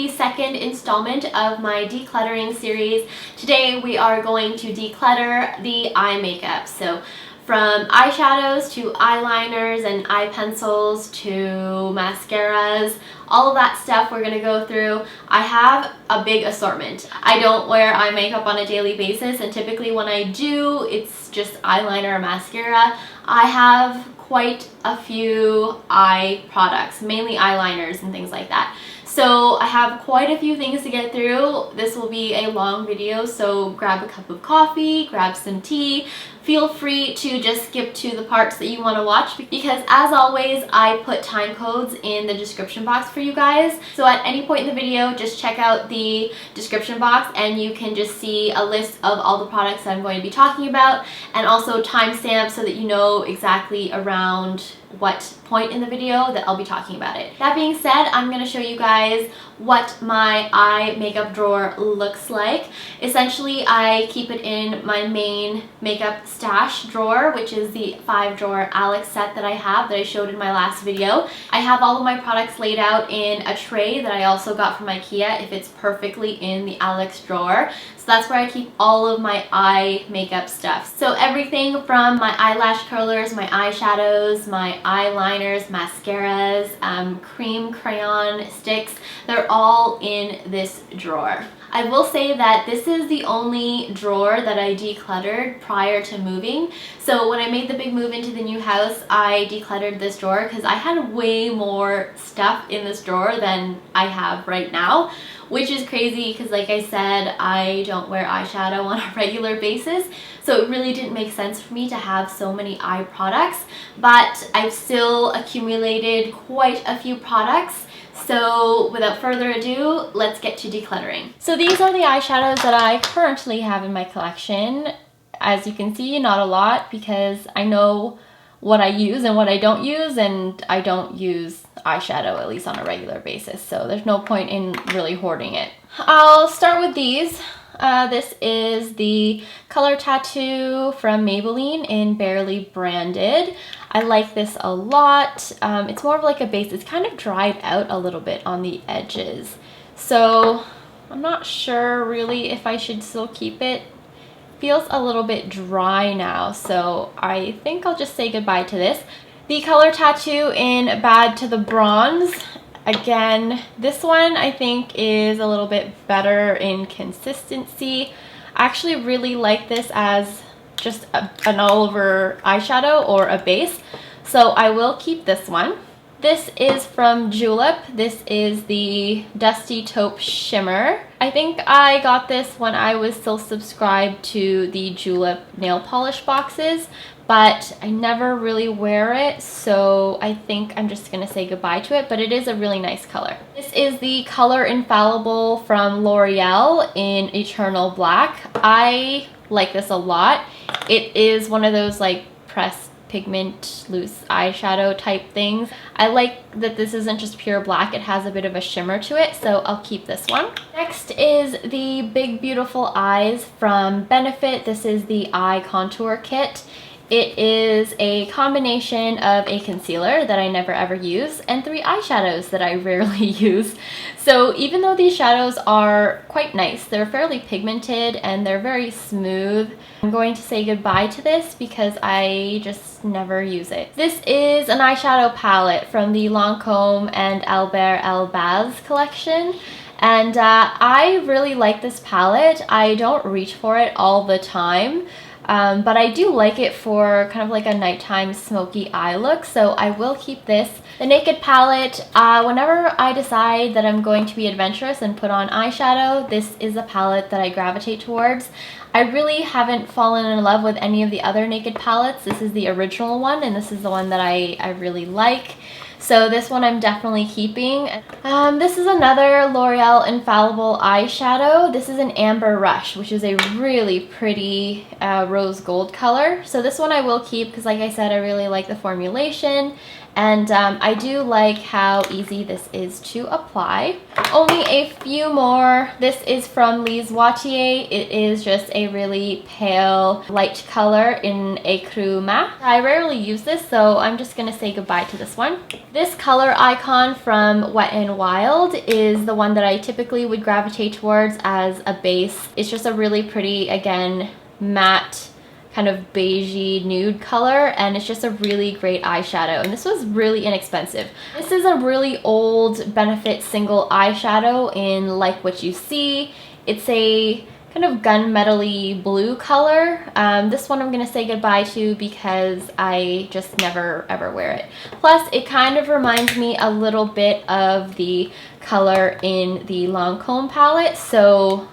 the second installment of my decluttering series. Today we are going to declutter the eye makeup. So from eyeshadows to eyeliners and eye pencils to mascaras, all of that stuff we're gonna go through. I have a big assortment. I don't wear eye makeup on a daily basis, and typically when I do, it's just eyeliner or mascara. I have quite a few eye products, mainly eyeliners and things like that. So I have quite a few things to get through. This will be a long video, so grab a cup of coffee, grab some tea. Feel free to just skip to the parts that you want to watch, because as always, I put time codes in the description box for you guys. So at any point in the video, just check out the description box and you can just see a list of all the products that I'm going to be talking about, and also timestamps so that you know exactly around what point in the video that I'll be talking about it. That being said, I'm going to show you guys what my eye makeup drawer looks like. Essentially, I keep it in my main makeup stash drawer, which is the 5-drawer Alex set that I have that I showed in my last video. I have all of my products laid out in a tray that I also got from IKEA. It fits perfectly in the Alex drawer. So that's where I keep all of my eye makeup stuff. So everything from my eyelash curlers, my eyeshadows, my eyeliners, mascaras, cream crayon sticks, they're all in this drawer. I will say that this is the only drawer that I decluttered prior to moving. So when I made the big move into the new house, I decluttered this drawer because I had way more stuff in this drawer than I have right now, which is crazy because, like I said, I don't wear eyeshadow on a regular basis. So it really didn't make sense for me to have so many eye products, but I've still accumulated quite a few products. So without further ado, let's get to decluttering. So these are the eyeshadows that I currently have in my collection. As you can see, not a lot, because I know what I use and what I don't use, and I don't use eyeshadow, at least on a regular basis, so there's no point in really hoarding it. I'll start with these. This is the Color Tattoo from Maybelline in Barely Branded. I like this a lot. It's more of like a base. It's kind of dried out a little bit on the edges, so I'm not sure really if I should still keep it. Feels a little bit dry now, so I think I'll just say goodbye to this. The Color Tattoo in Bad to the Bronze. Again, this one I think is a little bit better in consistency. I actually really like this as just an all-over eyeshadow or a base, so I will keep this one. This is from Julep. This is the Dusty Taupe Shimmer. I think I got this when I was still subscribed to the Julep nail polish boxes, but I never really wear it, so I think I'm just gonna say goodbye to it, but it is a really nice color. This is the color Infallible from L'Oreal in Eternal Black. I like this a lot. It is one of those like pressed pigment loose eyeshadow type things. I like that this isn't just pure black, it has a bit of a shimmer to it, so I'll keep this one. Next is the Big Beautiful Eyes from Benefit. This is the eye contour kit. It is a combination of a concealer that I never ever use and 3 eyeshadows that I rarely use. So even though these shadows are quite nice, they're fairly pigmented and they're very smooth, I'm going to say goodbye to this because I just never use it. This is an eyeshadow palette from the Lancome and Alber Elbaz collection. And I really like this palette. I don't reach for it all the time. But I do like it for kind of like a nighttime smoky eye look, so I will keep this. The Naked palette, whenever I decide that I'm going to be adventurous and put on eyeshadow, this is a palette that I gravitate towards. I really haven't fallen in love with any of the other Naked palettes. This is the original one, and this is the one that I really like. So this one I'm definitely keeping. This is another L'Oreal Infallible eyeshadow. This is an Amber Rush, which is a really pretty rose gold color. So this one I will keep because, like I said, I really like the formulation And I do like how easy this is to apply. Only a few more. This is from Lise Watier. It is just a really pale light color in Ecru Mat. I rarely use this, so I'm just gonna say goodbye to this one. This color icon from Wet n Wild is the one that I typically would gravitate towards as a base. It's just a really pretty, again, matte kind of beigey nude color, and it's just a really great eyeshadow, and this was really inexpensive. This is a really old Benefit single eyeshadow in Like What You See. It's a kind of gunmetal-y blue color. This one I'm gonna say goodbye to because I just never ever wear it. Plus it kind of reminds me a little bit of the color in the Lancome palette, so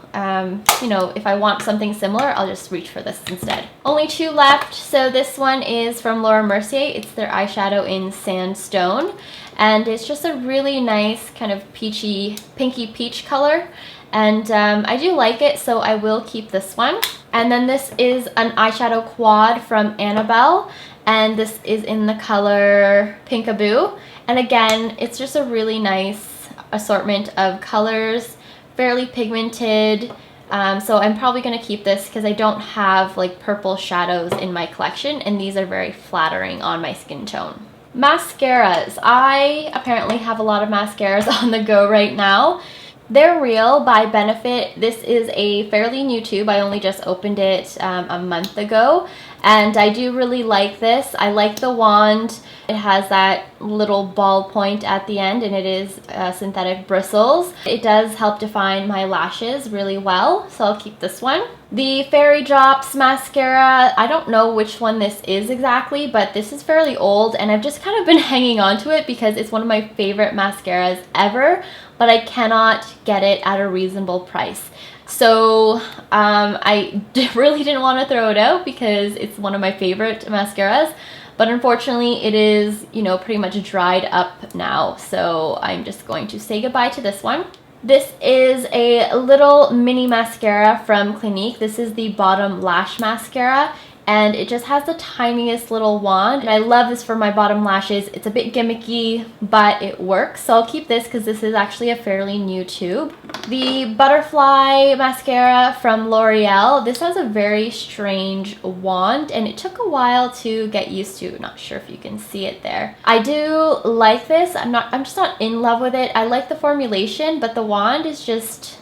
you know, if I want something similar, I'll just reach for this instead. Only two left. So this one is from Laura Mercier. It's their eyeshadow in Sandstone, and it's just a really nice kind of peachy, pinky peach color. And I do like it, so I will keep this one. And then this is an eyeshadow quad from Annabelle, and this is in the color Pink-a-Book. And again, it's just a really nice assortment of colors, fairly pigmented. So I'm probably going to keep this because I don't have like purple shadows in my collection, and these are very flattering on my skin tone. Mascaras. I apparently have a lot of mascaras on the go right now. They're Real by Benefit. This is a fairly new tube. I only just opened it a month ago, and I do really like this. I like the wand. It has that little ball point at the end, and it is synthetic bristles. It does help define my lashes really well, so I'll keep this one. The Fairy Drops mascara, I don't know which one this is exactly, but this is fairly old, and I've just kind of been hanging on to it because it's one of my favorite mascaras ever, but I cannot get it at a reasonable price. So I really didn't want to throw it out because it's one of my favorite mascaras. But unfortunately, it is, you know, pretty much dried up now. So I'm just going to say goodbye to this one. This is a little mini mascara from Clinique. This is the Bottom Lash Mascara, and it just has the tiniest little wand. And I love this for my bottom lashes. It's a bit gimmicky, but it works. So I'll keep this because this is actually a fairly new tube. The Butterfly Mascara from L'Oreal. This has a very strange wand, and it took a while to get used to. Not sure if you can see it there. I do like this. I'm just not in love with it. I like the formulation, but the wand is just,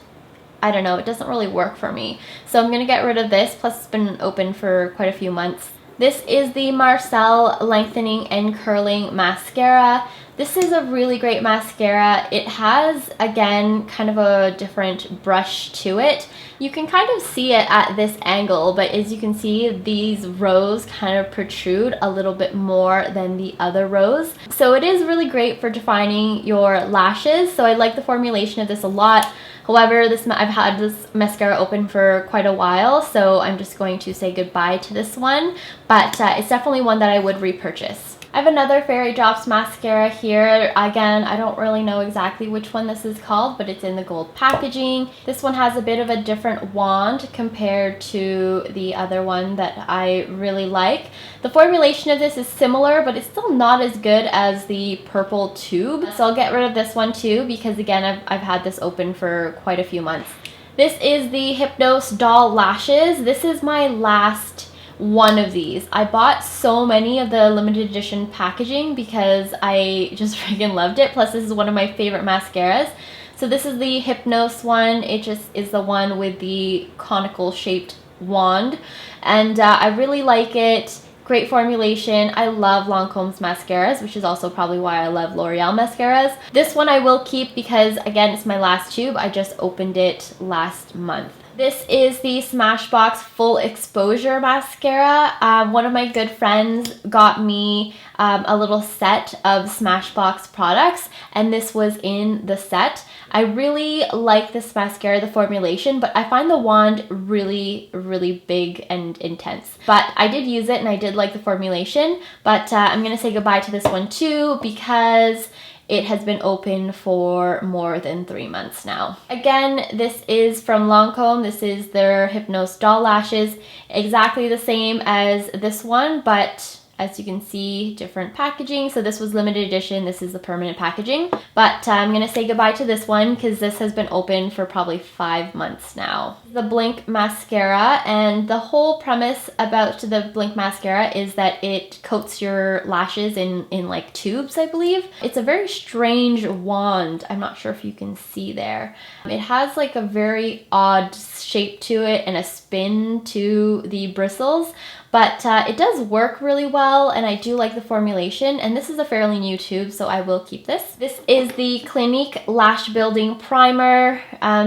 I don't know, it doesn't really work for me. So I'm going to get rid of this, plus it's been open for quite a few months. This is the Marcelle Lengthening and Curling Mascara. This is a really great mascara. It has, again, kind of a different brush to it. You can kind of see it at this angle, but as you can see, these rows kind of protrude a little bit more than the other rows. So it is really great for defining your lashes. So I like the formulation of this a lot. However, I've had this mascara open for quite a while, so I'm just going to say goodbye to this one, but it's definitely one that I would repurchase. I have another Fairy Drops mascara here. Again, I don't really know exactly which one this is called, but it's in the gold packaging. This one has a bit of a different wand compared to the other one that I really like. The formulation of this is similar, but it's still not as good as the purple tube. So I'll get rid of this one too, because again, I've had this open for quite a few months. This is the Hypnose Doll Lashes. This is my last one of these. I bought so many of the limited edition packaging because I just freaking loved it. Plus this is one of my favorite mascaras. So this is the Hypnose one. It just is the one with the conical shaped wand, and I really like it. Great formulation. I love Lancome's mascaras, which is also probably why I love L'Oreal mascaras. This one I will keep because, again, it's my last tube. I just opened it last month. This is the Smashbox Full Exposure Mascara. One of my good friends got me a little set of Smashbox products, and this was in the set. I really like this mascara, the formulation, but I find the wand really, really big and intense. But I did use it and I did like the formulation, but I'm going to say goodbye to this one too because it has been open for more than 3 months now. Again, this is from Lancome. This is their Hypnose Doll Lashes. Exactly the same as this one, but as you can see, different packaging. So this was limited edition, this is the permanent packaging. But I'm gonna say goodbye to this one because this has been open for probably 5 months now. The Blinc Mascara, and the whole premise about the Blinc Mascara is that it coats your lashes in like tubes, I believe. It's a very strange wand. I'm not sure if you can see there. It has like a very odd shape to it and a spin to the bristles, but it does work really well, and I do like the formulation, and this is a fairly new tube, so I will keep this. This is the Clinique Lash Building Primer.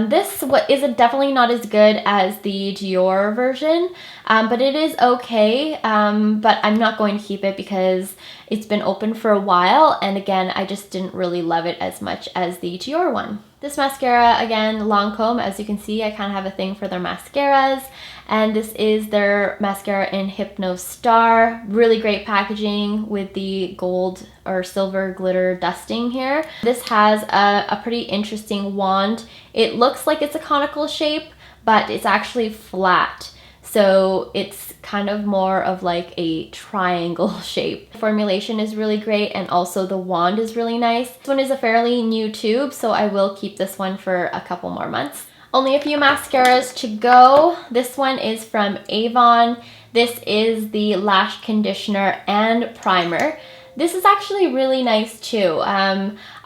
This is definitely not as good as the Dior version, but it is okay, but I'm not going to keep it because it's been open for a while, and again, I just didn't really love it as much as the Dior one. This mascara, again, Lancome. As you can see, I kind of have a thing for their mascaras, and this is their mascara in Hypnose Star. Really great packaging with the gold or silver glitter dusting here. This has a pretty interesting wand. It looks like it's a conical shape, but it's actually flat. So it's kind of more of like a triangle shape. The formulation is really great, and also the wand is really nice. This one is a fairly new tube, so I will keep this one for a couple more months. Only a few mascaras to go. This one is from Avon. This is the Lash Conditioner and Primer. This is actually really nice too.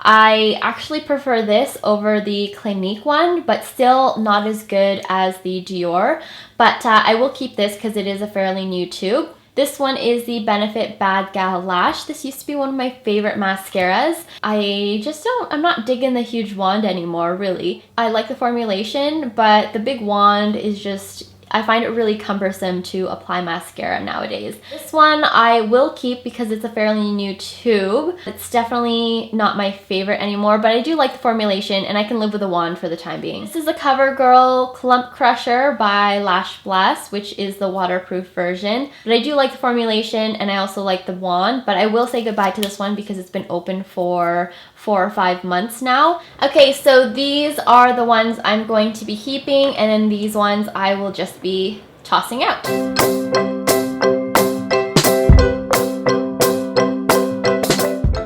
I actually prefer this over the Clinique one, but still not as good as the Dior. But I will keep this because it is a fairly new tube. This one is the Benefit Bad Gal Lash. This used to be one of my favorite mascaras. I'm not digging the huge wand anymore, really. I like the formulation, but the big wand is just, I find it really cumbersome to apply mascara nowadays. This one I will keep because it's a fairly new tube. It's definitely not my favorite anymore, but I do like the formulation, and I can live with a wand for the time being. This is the Covergirl Clump Crusher by Lash Blast, which is the waterproof version. But I do like the formulation, and I also like the wand, but I will say goodbye to this one because it's been open for 4 or 5 months now. Okay, so these are the ones I'm going to be keeping, and then these ones I will just be tossing out.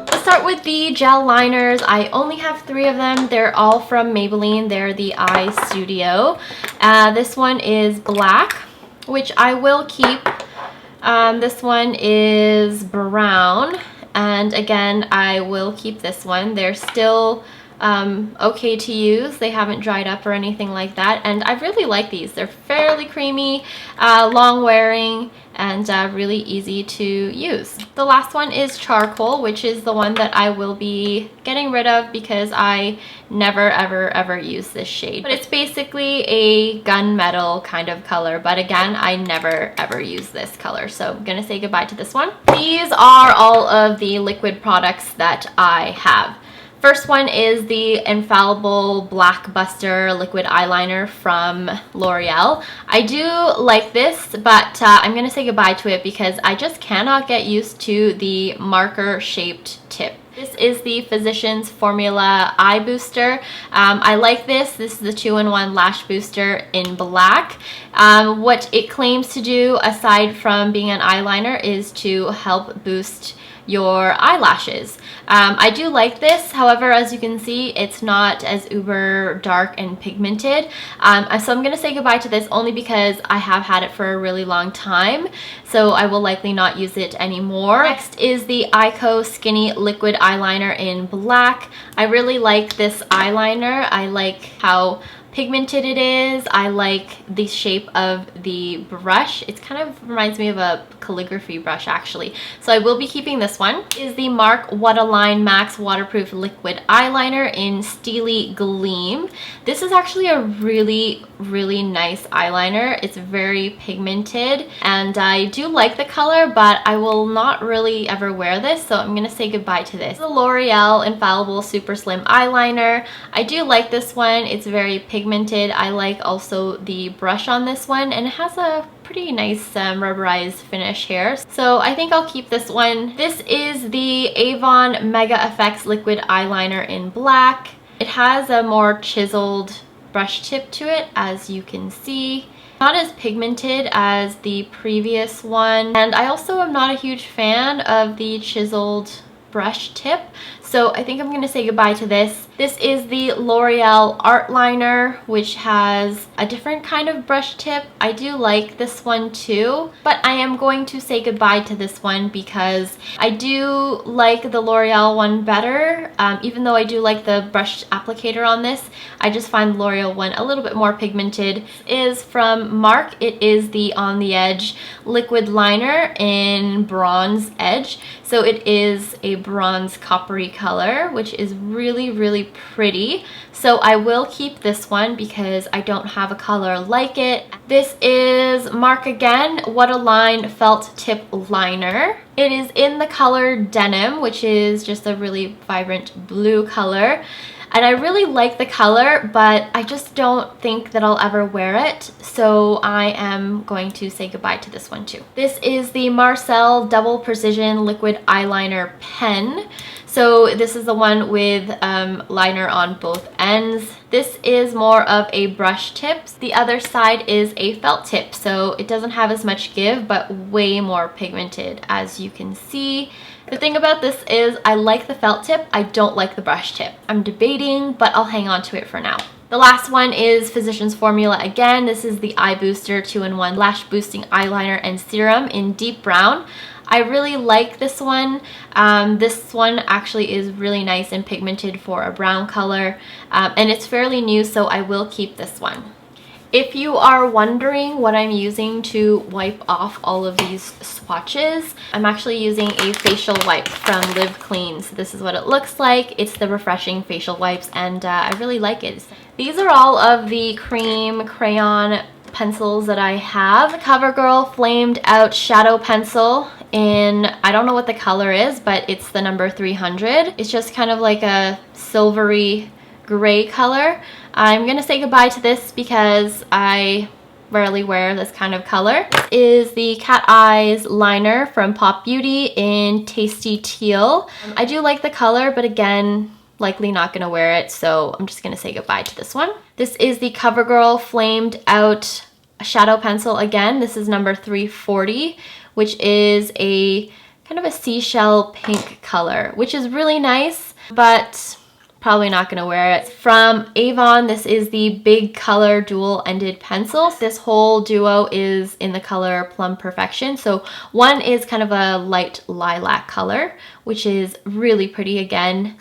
Let's start with the gel liners. I only have 3 of them. They're all from Maybelline. They're the Eye Studio. This one is black, which I will keep. This one is brown. And again, I will keep this one. They're still okay to use. They haven't dried up or anything like that. And I really like these. They're fairly creamy, long wearing, and really easy to use. The last one is charcoal, which is the one that I will be getting rid of because I never ever use this shade. But it's basically a gunmetal kind of color, but again, I never ever use this color, so I'm gonna say goodbye to this one. These are all of the liquid products that I have. First one is the Infallible BlackBuster liquid eyeliner from L'Oreal. I do like this, but I'm gonna say goodbye to it because I just cannot get used to the marker shaped tip. This is the Physicians Formula Eye Booster. I like this. This is the 2-in-1 lash booster in black. What it claims to do, aside from being an eyeliner, is to help boost your eyelashes. I do like this, however, as you can see, it's not as uber dark and pigmented. So I'm gonna say goodbye to this only because I have had it for a really long time, so I will likely not use it anymore. Next is the Eyeko Skinny Liquid Eyeliner in black. I really like this eyeliner. I like how pigmented it is. I like the shape of the brush. It kind of reminds me of a calligraphy brush actually. So I will be keeping this one. Is the MARC Waterline Max Waterproof Liquid Eyeliner in Steely Gleam. This is actually a really nice eyeliner. It's very pigmented and I do like the color, but I will not really ever wear this, so I'm gonna say goodbye to this. The L'Oreal Infallible Super Slim Eyeliner. I do like this one. It's very pigmented. I like also the brush on this one, and it has a pretty nice rubberized finish here. So I think I'll keep this one. This is the Avon Mega Effects Liquid Eyeliner in black. It has a more chiseled brush tip to it, as you can see. Not as pigmented as the previous one, and I also am not a huge fan of the chiseled brush tip, so I think I'm going to say goodbye to this. This is the L'Oreal Art Liner, which has a different kind of brush tip. I do like this one too, but I am going to say goodbye to this one because I do like the L'Oreal one better. Even though I do like the brush applicator on this, I just find the L'Oreal one a little bit more pigmented. This is from Marc. It is the On the Edge liquid liner in bronze edge. So it is a bronze coppery color, which is really pretty. So I will keep this one because I don't have a color like it. This is Marc again, What a Line Felt Tip Liner. It is in the color Denim, which is just a really vibrant blue color. And I really like the color, but I just don't think that I'll ever wear it. So I am going to say goodbye to this one too. This is the Marcelle Double Precision Liquid Eyeliner Pen. So this is the one with liner on both ends. This is more of a brush tip. The other side is a felt tip, so it doesn't have as much give, but way more pigmented, as you can see. The thing about this is I like the felt tip, I don't like the brush tip. I'm debating, but I'll hang on to it for now. The last one is Physicians Formula again. This is the Eye Booster 2-in-1 Lash Boosting Eyeliner and Serum in Deep Brown. I really like this one. This one actually is really nice and pigmented for a brown color, and it's fairly new, so I will keep this one. If you are wondering what I'm using to wipe off all of these swatches, I'm actually using a facial wipe from Live Clean. So this is what it looks like. It's the refreshing facial wipes, and I really like it. These are all of the cream crayon pencils that I have. Covergirl Flamed Out Shadow Pencil in, I don't know what the color is, but it's the number 300. It's just kind of like a silvery gray color. I'm gonna say goodbye to this because I rarely wear this kind of color. This is the Cat Eyes liner from Pop Beauty in Tasty Teal. I do like the color, but again, likely not gonna wear it, so I'm just gonna say goodbye to this one. This is the CoverGirl Flamed Out Shadow Pencil again. This is number 340, which is a kind of a seashell pink color, which is really nice, but probably not gonna wear it. From Avon, this is the Big Color Dual-Ended Pencil. This whole duo is in the color Plum Perfection. So one is kind of a light lilac color, which is really pretty again,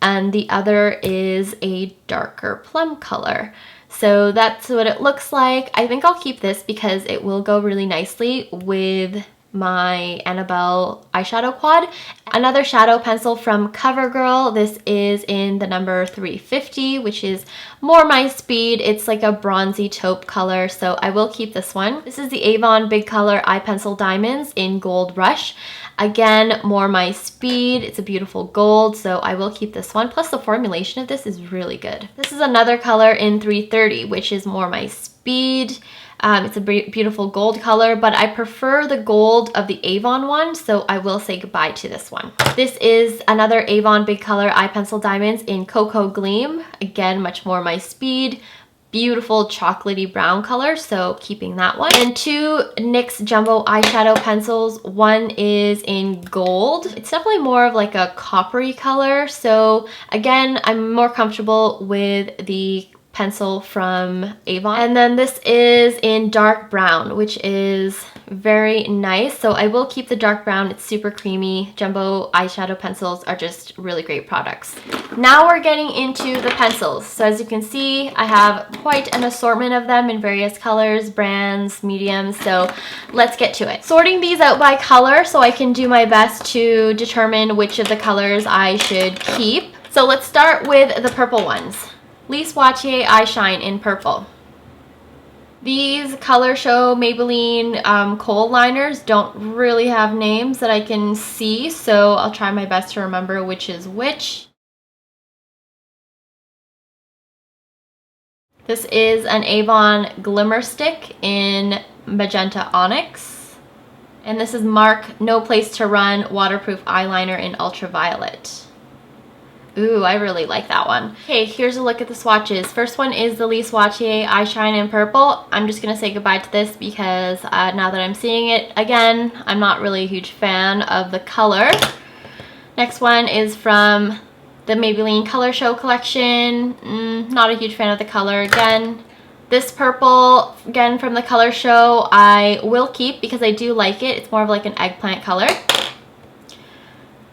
and the other is a darker plum color. So that's what it looks like. I think I'll keep this because it will go really nicely with my Annabelle eyeshadow quad. Another shadow pencil from CoverGirl. This is in the number 350, which is more my speed. It's like a bronzy taupe color, so I will keep this one. This is the Avon Big Color Eye Pencil Diamonds in Gold Rush. Again, more my speed. It's a beautiful gold, so I will keep this one. Plus the formulation of this is really good. This is another color in 330, which is more my speed. It's a beautiful gold color, but I prefer the gold of the Avon one, so I will say goodbye to this one. This is another Avon Big Color Eye Pencil Diamonds in Cocoa Gleam. Again, much more my speed. Beautiful chocolatey brown color, so keeping that one. And two NYX Jumbo eyeshadow pencils. One is in gold. It's definitely more of like a coppery color, so again, I'm more comfortable with the pencil from Avon. And then this is in dark brown, which is very nice. So I will keep the dark brown. It's super creamy. Jumbo eyeshadow pencils are just really great products. Now we're getting into the pencils. So as you can see, I have quite an assortment of them in various colors, brands, mediums. So let's get to it. Sorting these out by color so I can do my best to determine which of the colors I should keep. So let's start with the purple ones. Lise Watier Eye Shine in purple. These ColorShow Maybelline kohl liners don't really have names that I can see, so I'll try my best to remember which is which. This is an Avon Glimmer Stick in Magenta Onyx. And this is Marc No Place to Run Waterproof Eyeliner in Ultraviolet. Ooh, I really like that one. Okay, here's a look at the swatches. First one is the Lise Watier Eye Shine in Purple. I'm just gonna say goodbye to this because now that I'm seeing it again, I'm not really a huge fan of the color. Next one is from the Maybelline ColorShow collection. Not a huge fan of the color again. This purple, again from the ColorShow, I will keep because I do like it. It's more of like an eggplant color.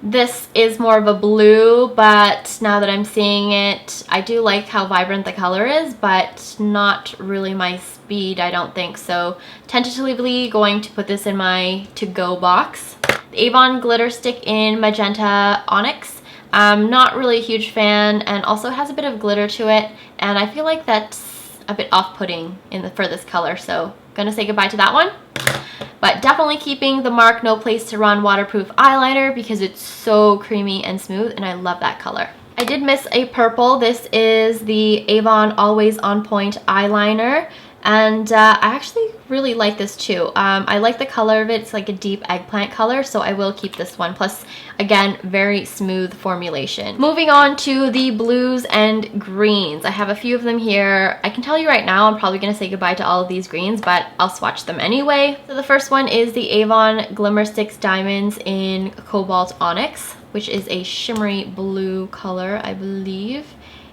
This is more of a blue, but now that I'm seeing it, I do like how vibrant the color is, but not really my speed, I don't think. So tentatively going to put this in my to-go box. The Avon Glitter Stick in Magenta Onyx. I'm not really a huge fan, and also has a bit of glitter to it, and I feel like that's a bit off-putting for this color, so gonna say goodbye to that one. But definitely keeping the MARC No Place to Run waterproof eyeliner because it's so creamy and smooth, and I love that color. I did miss a purple. This is the Avon Always On Point eyeliner, and I actually really like this too. I like the color of it. It's like a deep eggplant color, so I will keep this one. Plus, again, very smooth formulation. Moving on to the blues and greens. I have a few of them here. I can tell you right now, I'm probably gonna say goodbye to all of these greens, but I'll swatch them anyway. So the first one is the Avon Glimmer Sticks Diamonds in Cobalt Onyx, which is a shimmery blue color, I believe.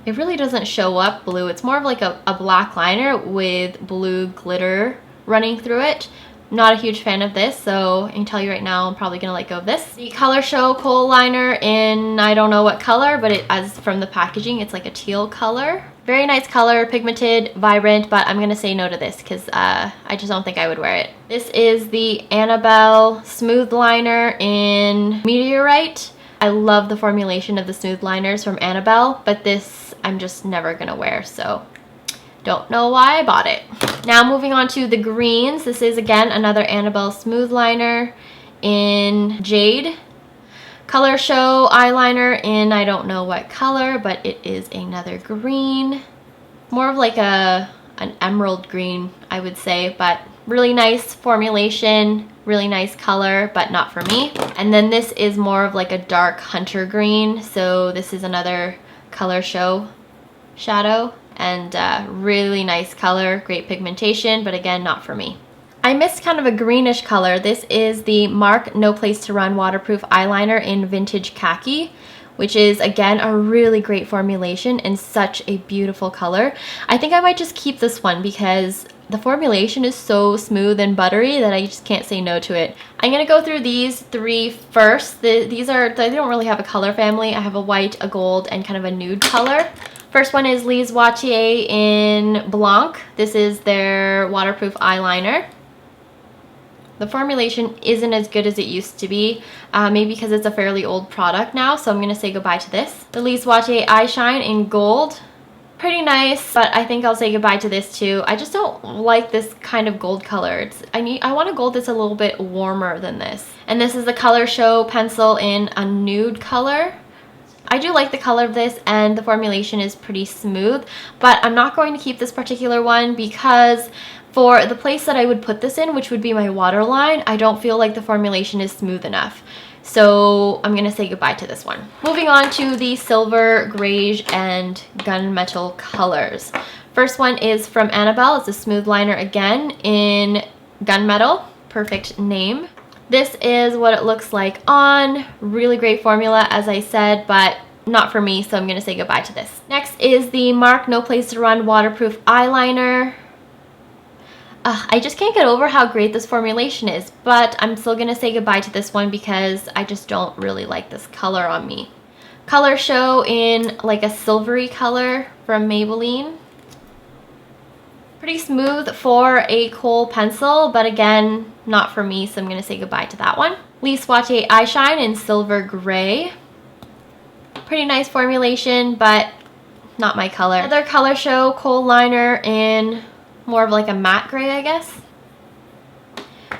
It really doesn't show up blue. It's more of like a black liner with blue glitter running through it. Not a huge fan of this, so I can tell you right now I'm probably gonna let go of this. The ColorShow Kohl Liner in I don't know what color, but as from the packaging, it's like a teal color. Very nice color, pigmented, vibrant, but I'm gonna say no to this because I just don't think I would wear it. This is the Annabelle Smoothliner in Meteorite. I love the formulation of the smooth liners from Annabelle, but this I'm just never gonna wear, so don't know why I bought it. Now moving on to the greens. This is again another Annabelle Smoothliner in Jade. ColorShow eyeliner in I don't know what color, but it is another green. More of like an emerald green, I would say, but really nice formulation, really nice color, but not for me. And then this is more of like a dark hunter green, so this is another ColorShow shadow, and really nice color, great pigmentation, but again, not for me. I missed kind of a greenish color. This is the MARC No Place to Run waterproof eyeliner in Vintage Khaki, which is again a really great formulation and such a beautiful color. I think I might just keep this one because the formulation is so smooth and buttery that I just can't say no to it. I'm gonna go through these three first. They don't really have a color family. I have a white, a gold, and kind of a nude color. First one is Lise Watier in Blanc. This is their waterproof eyeliner. The formulation isn't as good as it used to be, maybe because it's a fairly old product now, so I'm gonna say goodbye to this. The Lise Watier Eye Shine in Gold. Pretty nice, but I think I'll say goodbye to this too. I just don't like this kind of gold color. I want a gold that's a little bit warmer than this. And this is the ColorShow pencil in a nude color. I do like the color of this, and the formulation is pretty smooth, but I'm not going to keep this particular one because for the place that I would put this in, which would be my waterline, I don't feel like the formulation is smooth enough. So I'm gonna say goodbye to this one. Moving on to the silver, greige, and gunmetal colors. First one is from Annabelle. It's a smooth liner again in gunmetal. Perfect name. This is what it looks like on. Really great formula, as I said, but not for me, so I'm gonna say goodbye to this. Next is the MARC No Place to Run waterproof eyeliner. I just can't get over how great this formulation is, but I'm still gonna say goodbye to this one because I just don't really like this color on me. ColorShow in like a silvery color from Maybelline. Pretty smooth for a kohl pencil, but again, not for me, so I'm gonna say goodbye to that one. Lise Watier Eye Shine in silver gray. Pretty nice formulation, but not my color. Another ColorShow kohl liner in more of like a matte gray, I guess.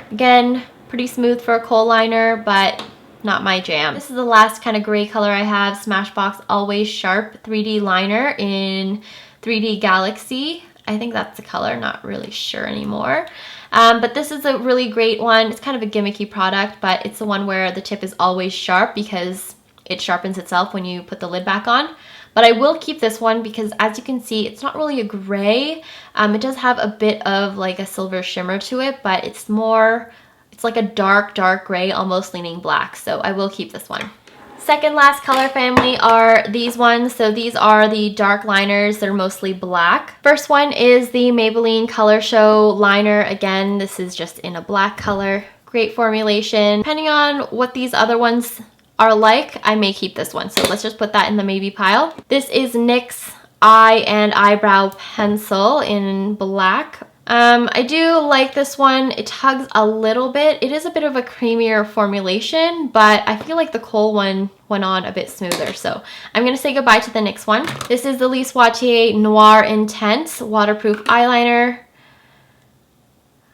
Again, pretty smooth for a kohl liner, but not my jam. This is the last kind of gray color I have. Smashbox Always Sharp 3D liner in 3D Galaxy. I think that's the color, not really sure anymore. But this is a really great one. It's kind of a gimmicky product, but it's the one where the tip is always sharp because it sharpens itself when you put the lid back on. But I will keep this one because, as you can see, it's not really a gray. It does have a bit of like a silver shimmer to it, but it's like a dark gray, almost leaning black. So I will keep this one. Second last color family are these ones. So these are the dark liners. They're mostly black. First one is the Maybelline ColorShow liner. Again, this is just in a black color. Great formulation. Depending on what these other ones are like, I may keep this one. So let's just put that in the maybe pile. This is NYX Eye and Eyebrow Pencil in black. I do like this one. It tugs a little bit. It is a bit of a creamier formulation, but I feel like the Kohl one went on a bit smoother. So I'm going to say goodbye to the NYX one. This is the Lise Watier Noir Intense Waterproof Eyeliner.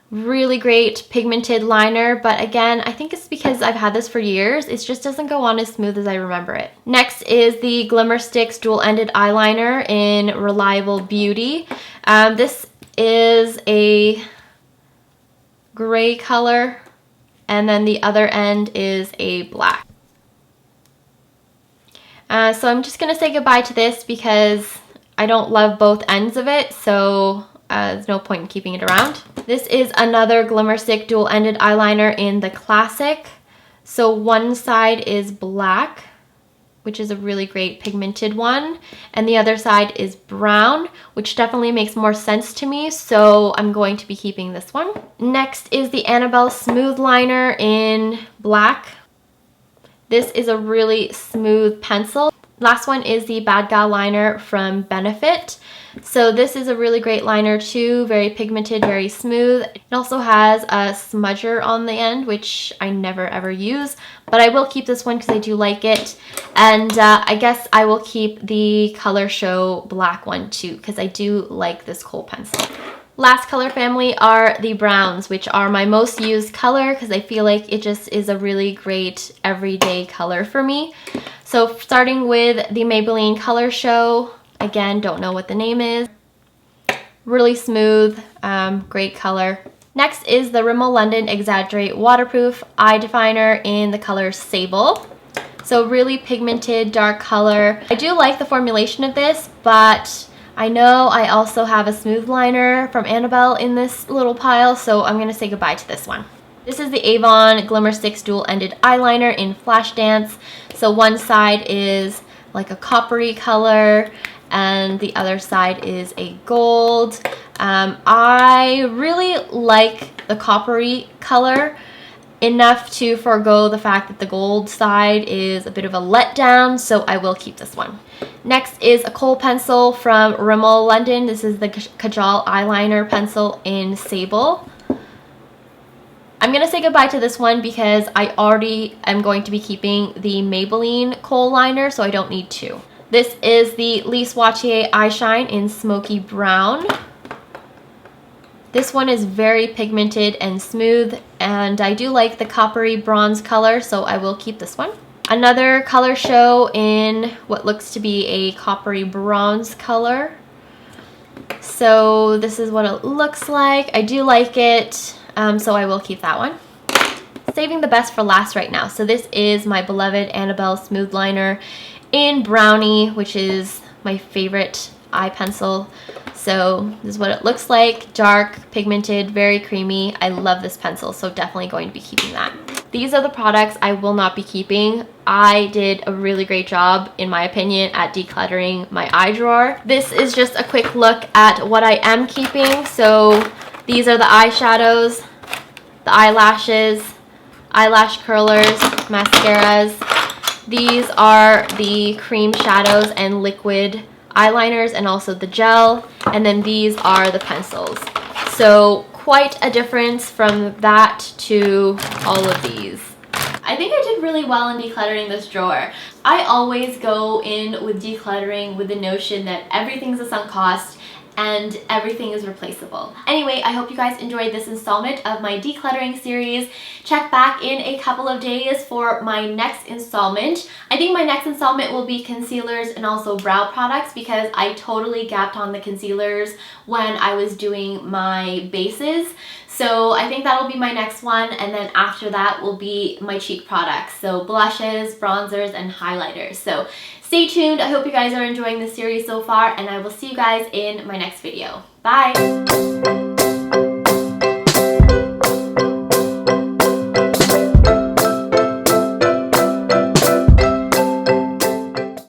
Really great pigmented liner, but again, I think it's because I've had this for years. It just doesn't go on as smooth as I remember it. Next is the Glimmer Sticks Dual-Ended Eyeliner in Reliable Beauty. This is a gray color, and then the other end is a black. So I'm just going to say goodbye to this because I don't love both ends of it, so there's no point in keeping it around. This is another Glimmer Stick Dual-Ended Eyeliner in the Classic. So one side is black, which is a really great pigmented one, and the other side is brown, which definitely makes more sense to me, so I'm going to be keeping this one. Next is the Annabelle Smoothliner in black. This is a really smooth pencil. Last one is the Bad Gal liner from Benefit. So this is a really great liner too, very pigmented, very smooth. It also has a smudger on the end, which I never ever use, but I will keep this one because I do like it. And I guess I will keep the ColorShow black one too because I do like this Kohl pencil. Last color family are the browns, which are my most used color because I feel like it just is a really great everyday color for me. So starting with the Maybelline ColorShow, again, don't know what the name is. Really smooth, great color. Next is the Rimmel London Exaggerate Waterproof Eye Definer in the color Sable. So really pigmented, dark color. I do like the formulation of this, but I know I also have a smooth liner from Annabelle in this little pile, so I'm going to say goodbye to this one. This is the Avon Glimmer Sticks Dual-Ended Eyeliner in Flash Dance. So one side is like a coppery color, and the other side is a gold. I really like the coppery color enough to forego the fact that the gold side is a bit of a letdown, so I will keep this one. Next is a Kohl pencil from Rimmel London. This is the Kajal eyeliner pencil in Sable. I'm going to say goodbye to this one because I already am going to be keeping the Maybelline Kohl liner, so I don't need two. This is the Lise Watier Eyeshine in Smoky Brown. This one is very pigmented and smooth, and I do like the coppery bronze color, so I will keep this one. Another ColorShow in what looks to be a coppery bronze color. So this is what it looks like. I do like it, so I will keep that one. Saving the best for last right now. So this is my beloved Annabelle Smoothliner in Brownie, which is my favorite eye pencil. So this is what it looks like. Dark, pigmented, very creamy. I love this pencil, so definitely going to be keeping that. These are the products I will not be keeping. I did a really great job, in my opinion, at decluttering my eye drawer. This is just a quick look at what I am keeping. So these are the eyeshadows, the eyelashes, eyelash curlers, mascaras. These are the cream shadows and liquid eyeliners, and also the gel, and then these are the pencils. So quite a difference from that to all of these. I think I did really well in decluttering this drawer. I always go in with decluttering with the notion that everything's a sunk cost and everything is replaceable. Anyway, I hope you guys enjoyed this installment of my decluttering series. Check back in a couple of days for my next installment. I think my next installment will be concealers and also brow products because I totally gapped on the concealers when I was doing my bases. So I think that'll be my next one, and then after that will be my cheek products. So blushes, bronzers, and highlighters. So stay tuned. I hope you guys are enjoying this series so far, and I will see you guys in my next video. Bye!